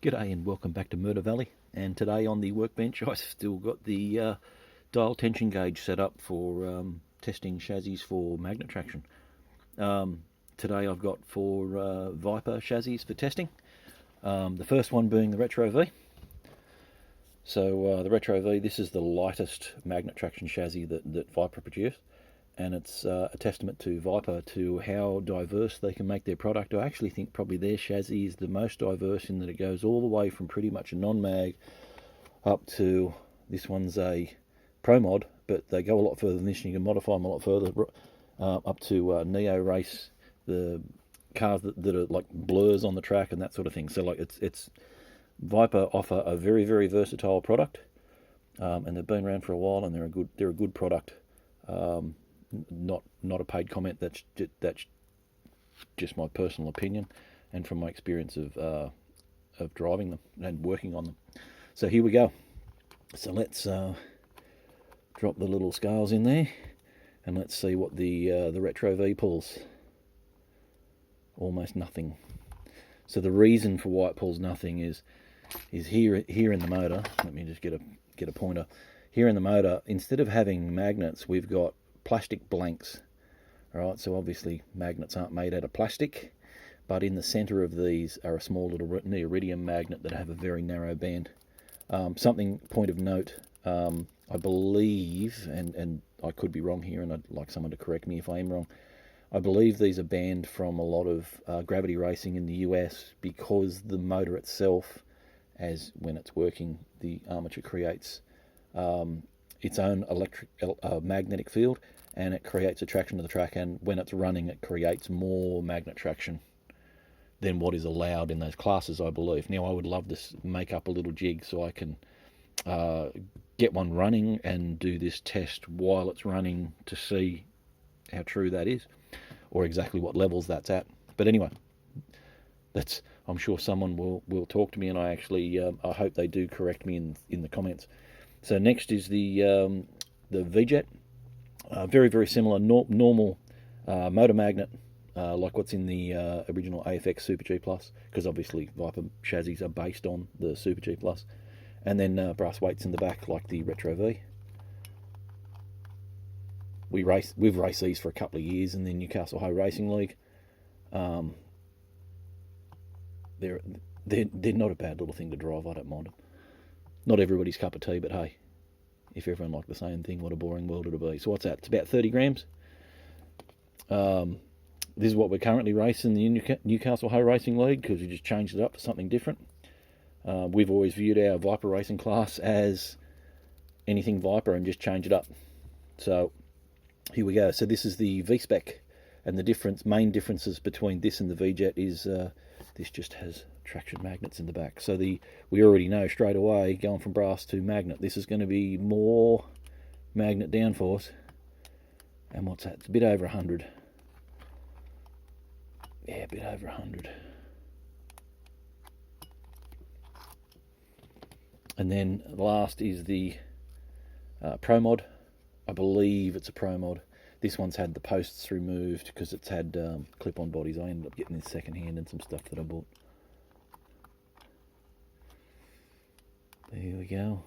G'day and welcome back to Murder Valley. And today on the workbench I've still got the dial tension gauge set up for testing chassis for magnet traction. Today I've got four Viper chassis for testing. The first one being the Retro V. So the Retro V, this is the lightest magnet traction chassis that Viper produce. And it's a testament to Viper to how diverse they can make their product. I actually think probably their chassis is the most diverse in that it goes all the way from pretty much a non-mag up to, this one's a Pro Mod, but they go a lot further than this and you can modify them a lot further, up to Neo Race, the cars that are like blurs on the track and that sort of thing. So like it's Viper offer a very, very versatile product, and they've been around for a while and they're a good product. Not a paid comment. That's just my personal opinion, and from my experience of driving them and working on them. So here we go. So let's drop the little scales in there, and let's see what the Retro V pulls. Almost nothing. So the reason for why it pulls nothing is here in the motor. Let me just get a pointer. Here in the motor, instead of having magnets, we've got plastic blanks. Right, so obviously magnets aren't made out of plastic, but in the center of these are a small little neodymium magnet that have a very narrow band. Point of note, I believe, and I could be wrong here, and I'd like someone to correct me if I am wrong, I believe these are banned from a lot of gravity racing in the US because the motor itself, as when it's working, the armature creates its own magnetic field, and it creates attraction to the track, and when it's running it creates more magnet traction than what is allowed in those classes, I believe. Now I would love to make up a little jig so I can get one running and do this test while it's running to see how true that is, or exactly what levels that's at. But anyway, I'm sure someone will talk to me, and I hope they do correct me in the comments. So next is the V-Jet. Very, very similar, normal motor magnet, like what's in the original AFX Super G Plus, because obviously Viper chassis are based on the Super G Plus. And then brass weights in the back, like the Retro V. We've raced these for a couple of years in the Newcastle High Racing League. They're not a bad little thing to drive. I don't mind them. Not everybody's cup of tea, but hey, if everyone liked the same thing, what a boring world it'll be. So what's that? It's about 30 grams. This is what we're currently racing in the Newcastle High Racing League, because we just changed it up for something different. We've always viewed our Viper racing class as anything Viper and just change it up. So here we go. So this is the V-Spec, and the main differences between this and the V-Jet is this just has traction magnets in the back. So we already know straight away, going from brass to magnet, this is going to be more magnet downforce. And what's that? It's a bit over 100. Yeah, a bit over 100. And then last is the Pro Mod. I believe it's a Pro Mod. This one's had the posts removed because it's had clip-on bodies. I ended up getting this second hand and some stuff that I bought. There we go.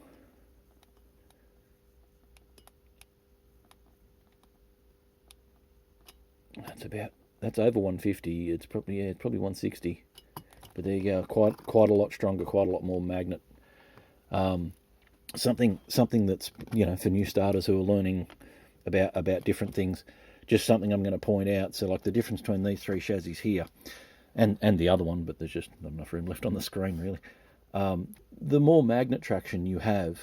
That's over 150. It's probably 160. But there you go. Quite a lot stronger. Quite a lot more magnet. Something that's, for new starters who are learning about different things. Just something I'm going to point out. So like the difference between these three chassis here and the other one, but there's just not enough room left on the screen really. The more magnet traction you have,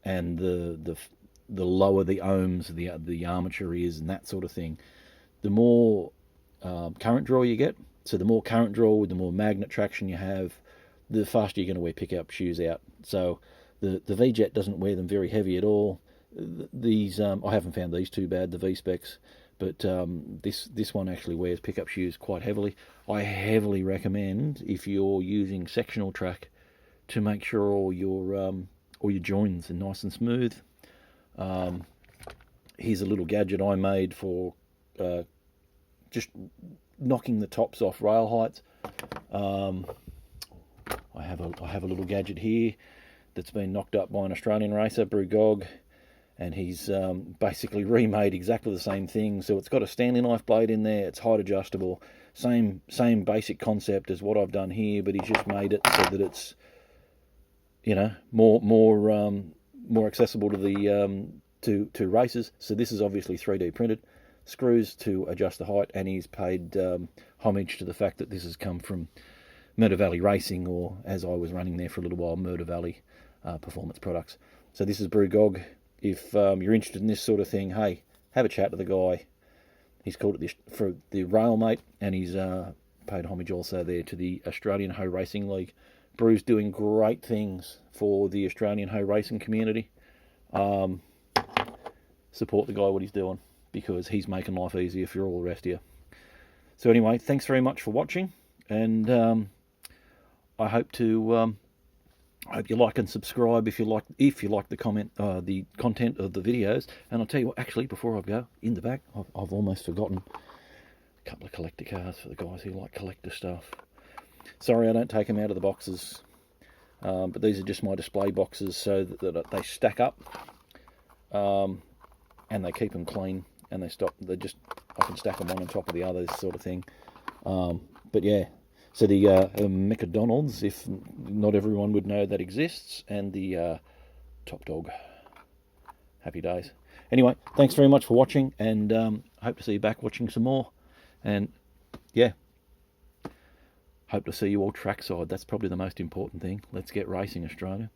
and the lower the ohms the armature is and that sort of thing, the more current draw you get. So the more current draw with the more magnet traction you have, the faster you're going to wear pickup shoes out. So the V-Jet doesn't wear them very heavy at all. These I haven't found these too bad, the V-Specs, but this one actually wears pickup shoes quite heavily. I heavily recommend, if you're using sectional track, to make sure all your joins are nice and smooth. Here's a little gadget I made for just knocking the tops off rail heights. I have a little gadget here that's been knocked up by an Australian racer, Brugog, and he's basically remade exactly the same thing. So it's got a Stanley knife blade in there. It's height adjustable. Same basic concept as what I've done here, but he's just made it so that it's, you know, more accessible to the to racers. So this is obviously 3D printed, screws to adjust the height, and he's paid homage to the fact that this has come from Murder Valley Racing, or as I was running there for a little while, Murder Valley Performance Products. So this is Brugog. If you're interested in this sort of thing, hey, have a chat to the guy. He's called it for the Railmate, and he's paid homage also there to the Australian Ho Racing League. Bru's doing great things for the Australian Ho Racing community. Support the guy, what he's doing, because he's making life easier for all the rest of you. So anyway, thanks very much for watching, and I hope you like and subscribe if you like the content of the videos. And I'll tell you what, actually, before I go, in the back, I've almost forgotten a couple of collector cards for the guys who like collector stuff. Sorry, I don't take them out of the boxes, but these are just my display boxes so that they stack up, and they keep them clean, and I can stack them one on top of the other, sort of thing. But yeah. So the McDonald's, if not everyone would know that exists, and the Top Dog. Happy days. Anyway, thanks very much for watching, and hope to see you back watching some more. And yeah, hope to see you all trackside. That's probably the most important thing. Let's get racing, Australia.